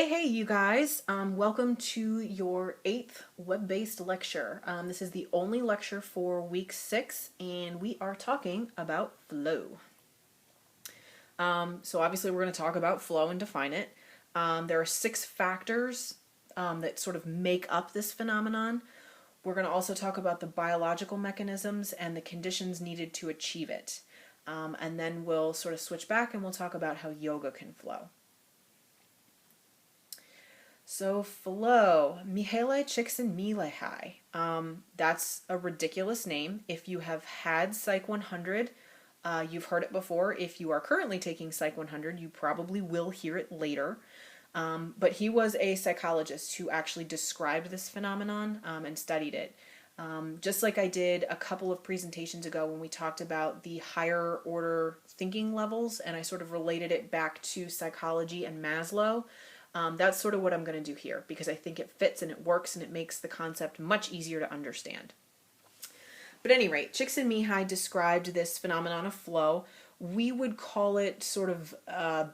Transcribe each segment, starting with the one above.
Hey, you guys. Welcome to your 8th web-based lecture. This is the only lecture for week 6, and we are talking about flow. So obviously we're going to talk about flow and define it. There are 6 factors that sort of make up this phenomenon. We're going to also talk about the biological mechanisms and the conditions needed to achieve it. And then we'll sort of switch back and we'll talk about how yoga can flow. So flow, Mihaly Csikszentmihalyi. That's a ridiculous name. If you have had Psych 100, you've heard it before. If you are currently taking Psych 100, you probably will hear it later. But he was a psychologist who actually described this phenomenon and studied it. Just like I did a couple of presentations ago when we talked about the higher order thinking levels, and I sort of related it back to psychology and Maslow. That's sort of what I'm going to do here because I think it fits and it works and it makes the concept much easier to understand. But at any rate, Csikszentmihalyi described this phenomenon of flow. We would call it sort of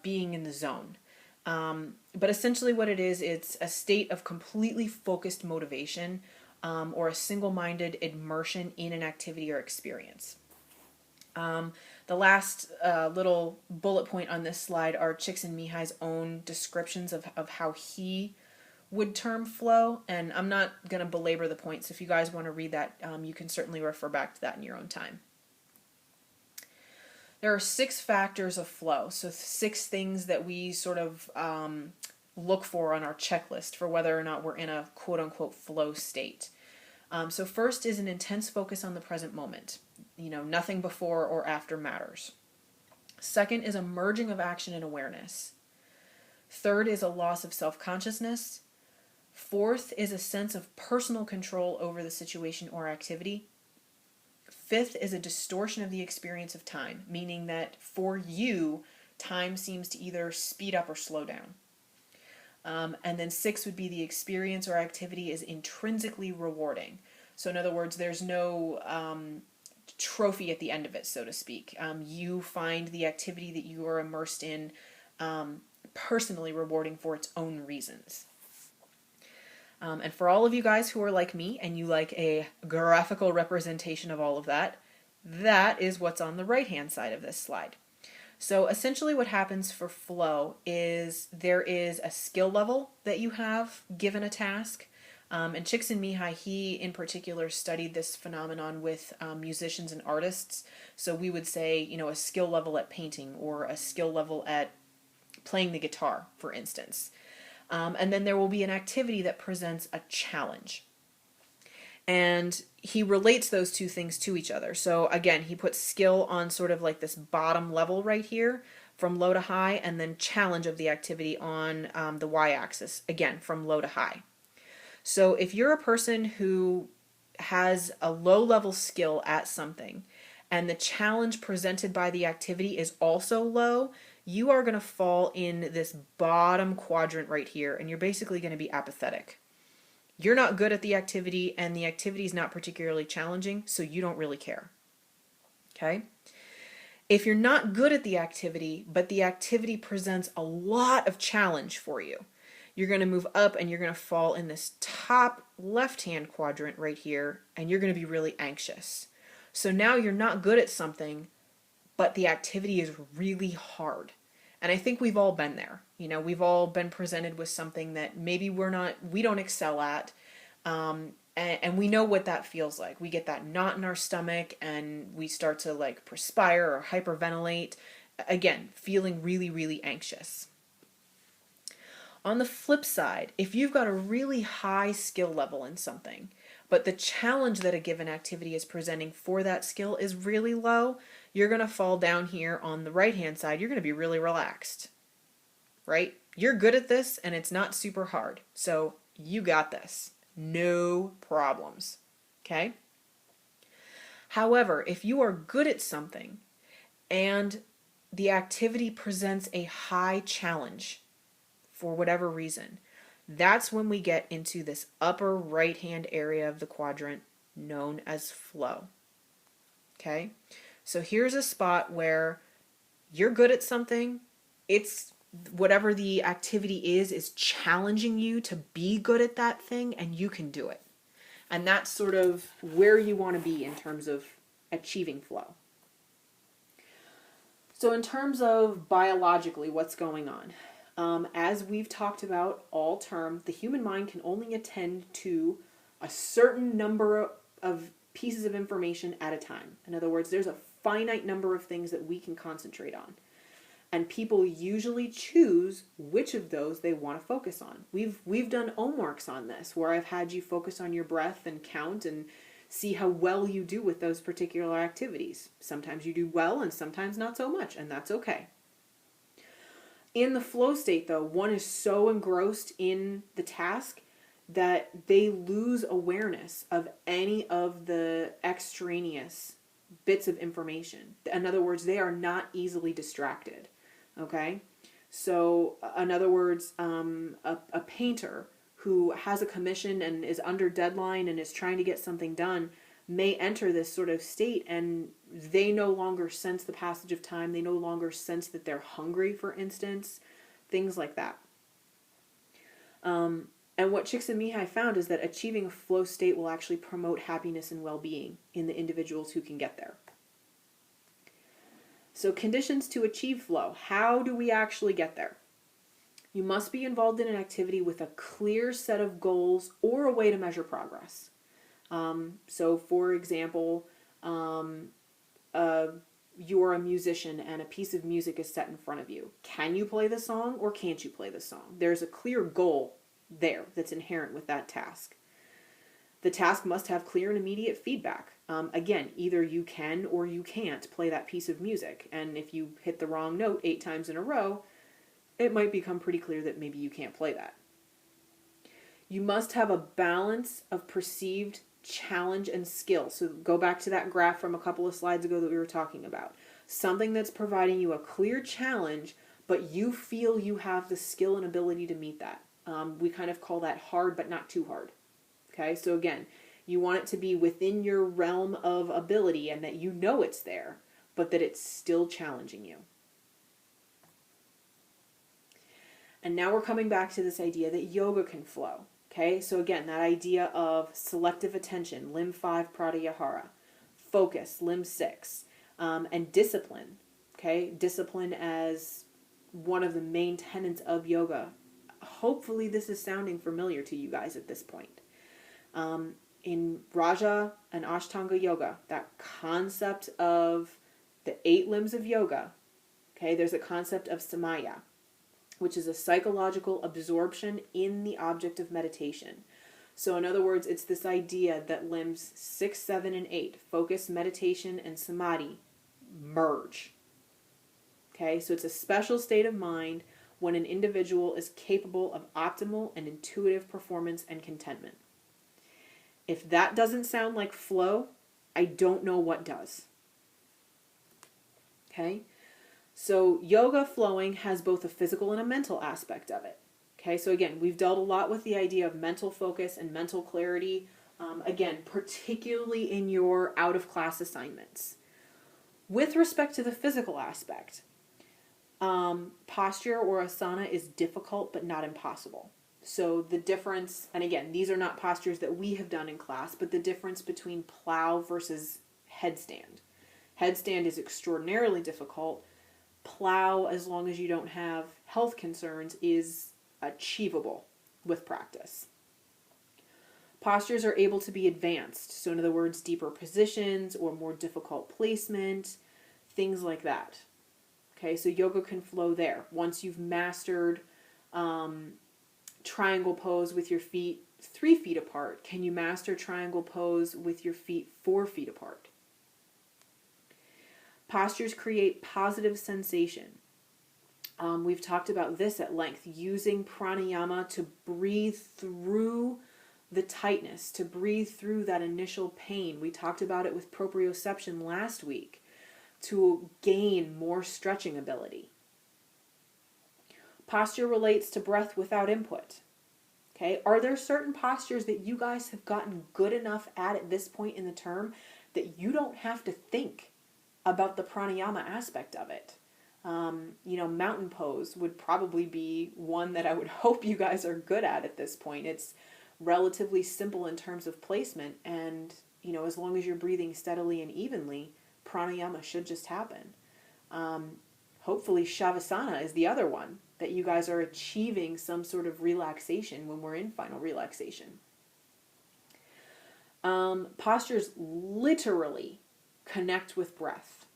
being in the zone. But essentially what it is, it's a state of completely focused motivation or a single-minded immersion in an activity or experience. The last little bullet point on this slide are Csikszentmihalyi's own descriptions of how he would term flow, and I'm not going to belabor the points. If you guys want to read that, you can certainly refer back to that in your own time. There are 6 factors of flow, so 6 things that we sort of look for on our checklist for whether or not we're in a quote-unquote flow state. So first is an intense focus on the present moment. Nothing before or after matters. Second is a merging of action and awareness. Third is a loss of self-consciousness. Fourth is a sense of personal control over the situation or activity. Fifth is a distortion of the experience of time, meaning that for you, time seems to either speed up or slow down. And then 6 would be the experience or activity is intrinsically rewarding. So in other words, there's no trophy at the end of it, so to speak. You find the activity that you are immersed in personally rewarding for its own reasons. And for all of you guys who are like me and you like a graphical representation of all of that, that is what's on the right-hand side of this slide. So essentially what happens for flow is there is a skill level that you have given a task. And Csikszentmihalyi, he in particular studied this phenomenon with musicians and artists. So we would say, a skill level at painting or a skill level at playing the guitar, for instance. And then there will be an activity that presents a challenge. And he relates those two things to each other. So again, he puts skill on sort of like this bottom level right here from low to high, and then challenge of the activity on the y-axis, again, from low to high. So if you're a person who has a low-level skill at something, and the challenge presented by the activity is also low, you are going to fall in this bottom quadrant right here, and you're basically going to be apathetic. You're not good at the activity, and the activity is not particularly challenging, so you don't really care. Okay? If you're not good at the activity, but the activity presents a lot of challenge for you, you're going to move up and you're going to fall in this top left-hand quadrant right here, and you're going to be really anxious. So now you're not good at something, but the activity is really hard. And I think we've all been there. We've all been presented with something that maybe we don't excel at, and we know what that feels like. We get that knot in our stomach and we start to perspire or hyperventilate. Again, feeling really, really anxious. On the flip side, if you've got a really high skill level in something, but the challenge that a given activity is presenting for that skill is really low, you're going to fall down here on the right-hand side. You're going to be really relaxed, right? You're good at this and it's not super hard. So you got this. No problems. Okay? However, if you are good at something and the activity presents a high challenge for whatever reason, that's when we get into this upper right-hand area of the quadrant known as flow. Okay? So here's a spot where you're good at something, it's whatever the activity is challenging you to be good at that thing, and you can do it. And that's sort of where you want to be in terms of achieving flow. So in terms of biologically what's going on, as we've talked about all term, the human mind can only attend to a certain number of pieces of information at a time. In other words, there's a finite number of things that we can concentrate on. And people usually choose which of those they want to focus on. We've done homeworks on this, where I've had you focus on your breath and count and see how well you do with those particular activities. Sometimes you do well and sometimes not so much, and that's okay. In the flow state, though, one is so engrossed in the task that they lose awareness of any of the extraneous bits of information. In other words, they are not easily distracted. Okay? So, in other words, a painter who has a commission and is under deadline and is trying to get something done may enter this sort of state, and they no longer sense the passage of time. They no longer sense that they're hungry, for instance, things like that. And what Csikszentmihalyi found is that achieving a flow state will actually promote happiness and well-being in the individuals who can get there. So conditions to achieve flow. How do we actually get there? You must be involved in an activity with a clear set of goals or a way to measure progress. So for example, you're a musician and a piece of music is set in front of you. Can you play the song or can't you play the song? There's a clear goal there that's inherent with that task. The task must have clear and immediate feedback. Again, either you can or you can't play that piece of music. And if you hit the wrong note 8 times in a row, it might become pretty clear that maybe you can't play that. You must have a balance of perceived challenge and skill. So go back to that graph from a couple of slides ago that we were talking about. Something that's providing you a clear challenge, but you feel you have the skill and ability to meet that. We kind of call that hard, but not too hard. Okay, so again, you want it to be within your realm of ability and that you know it's there, but that it's still challenging you. And now we're coming back to this idea that yoga can flow. Okay, so again, that idea of selective attention, limb 5 pratyahara, focus, limb 6, and discipline. Okay, discipline as one of the main tenets of yoga. Hopefully this is sounding familiar to you guys at this point. In Raja and Ashtanga yoga, that concept of the 8 limbs of yoga, okay, there's a concept of samaya, which is a psychological absorption in the object of meditation. So in other words, it's this idea that limbs 6, 7, and 8, focus, meditation, and samadhi, merge. Okay, so it's a special state of mind when an individual is capable of optimal and intuitive performance and contentment. If that doesn't sound like flow, I don't know what does. Okay? So yoga flowing has both a physical and a mental aspect of it. Okay, so again, we've dealt a lot with the idea of mental focus and mental clarity, again, particularly in your out-of-class assignments. With respect to the physical aspect, posture or asana is difficult but not impossible. So the difference, and again, these are not postures that we have done in class, but the difference between plow versus headstand. Headstand is extraordinarily difficult. Plow, as long as you don't have health concerns, is achievable with practice. Postures are able to be advanced. So in other words, deeper positions or more difficult placement, things like that. Okay, so yoga can flow there. Once you've mastered triangle pose with your feet 3 feet apart, can you master triangle pose with your feet 4 feet apart? Postures create positive sensation. We've talked about this at length, using pranayama to breathe through the tightness, to breathe through that initial pain. We talked about it with proprioception last week, to gain more stretching ability. Posture relates to breath without input. Okay, are there certain postures that you guys have gotten good enough at this point in the term that you don't have to think about the pranayama aspect of it? Mountain pose would probably be one that I would hope you guys are good at this point. It's relatively simple in terms of placement, and as long as you're breathing steadily and evenly, pranayama should just happen. Hopefully Shavasana is the other one, that you guys are achieving some sort of relaxation when we're in final relaxation. Postures literally connect with breath.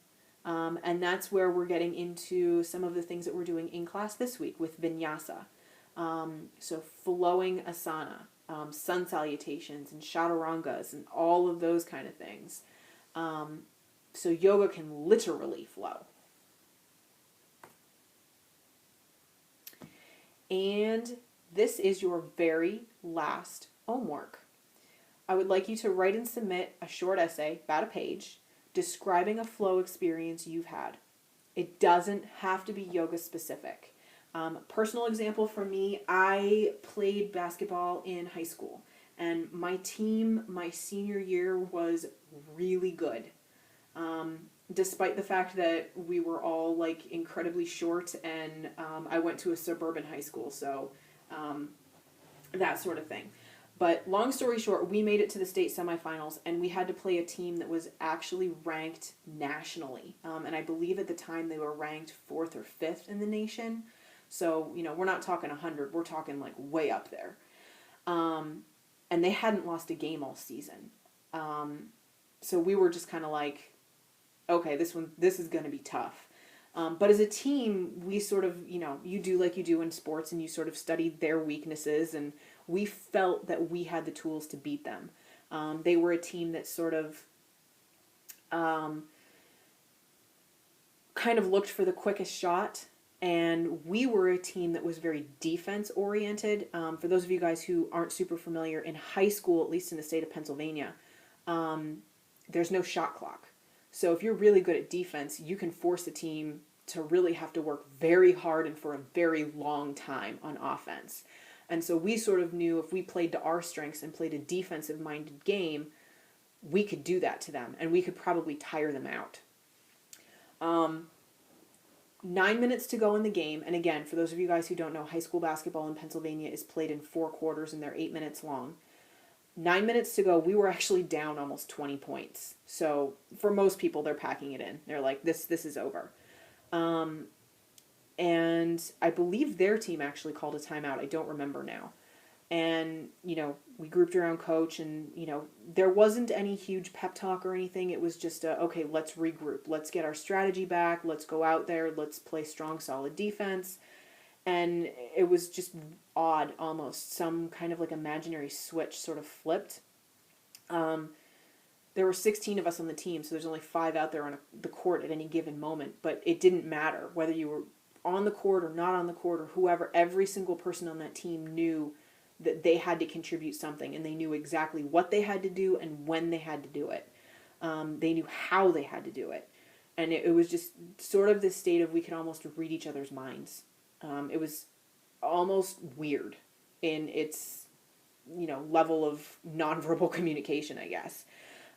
And that's where we're getting into some of the things that we're doing in class this week with vinyasa. So flowing asana, sun salutations and chaturangas and all of those kind of things. So yoga can literally flow. And this is your very last homework. I would like you to write and submit a short essay, about a page, describing a flow experience you've had. It doesn't have to be yoga specific. Personal example for me, I played basketball in high school, and my team my senior year was really good. Despite the fact that we were all like incredibly short, and I went to a suburban high school, so that sort of thing. But long story short, we made it to the state semifinals, and we had to play a team that was actually ranked nationally. And I believe at the time they were ranked 4th or 5th in the nation. So, we're not talking 100, we're talking like way up there. And they hadn't lost a game all season. So we were just kind of like, okay, this is going to be tough. But as a team, we sort of, you do like you do in sports, and you sort of study their weaknesses, and we felt that we had the tools to beat them. They were a team that sort of kind of looked for the quickest shot, and we were a team that was very defense-oriented. For those of you guys who aren't super familiar, in high school, at least in the state of Pennsylvania, there's no shot clock. So if you're really good at defense, you can force a team to really have to work very hard and for a very long time on offense. And so we sort of knew if we played to our strengths and played a defensive-minded game, we could do that to them, and we could probably tire them out. 9 minutes to go in the game, and again, for those of you guys who don't know, high school basketball in Pennsylvania is played in 4 quarters, and they're 8 minutes long. 9 minutes to go, we were actually down almost 20 points. So for most people, they're packing it in. They're like, this is over. And I believe their team actually called a timeout. I don't remember now. And, we grouped around coach, and, there wasn't any huge pep talk or anything. It was just, okay, let's regroup. Let's get our strategy back. Let's go out there. Let's play strong, solid defense. And it was just odd, almost. Some kind of like imaginary switch sort of flipped. There were 16 of us on the team, so there's only 5 out there on the court at any given moment. But it didn't matter whether you were on the court or not on the court or whoever. Every single person on that team knew that they had to contribute something, and they knew exactly what they had to do and when they had to do it. They knew how they had to do it. And it was just sort of this state of we could almost read each other's minds. It was almost weird in its, level of nonverbal communication, I guess.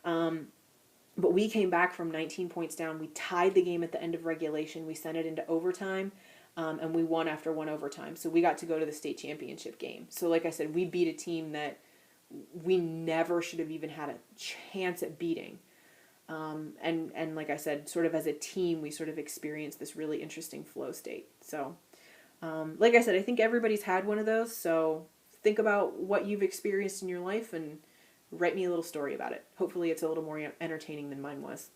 But we came back from 19 points down. We tied the game at the end of regulation. We sent it into overtime, and we won after 1 overtime. So we got to go to the state championship game. So like I said, we beat a team that we never should have even had a chance at beating. And like I said, sort of as a team, we sort of experienced this really interesting flow state. So like I said, I think everybody's had one of those. So think about what you've experienced in your life and write me a little story about it. Hopefully it's a little more entertaining than mine was.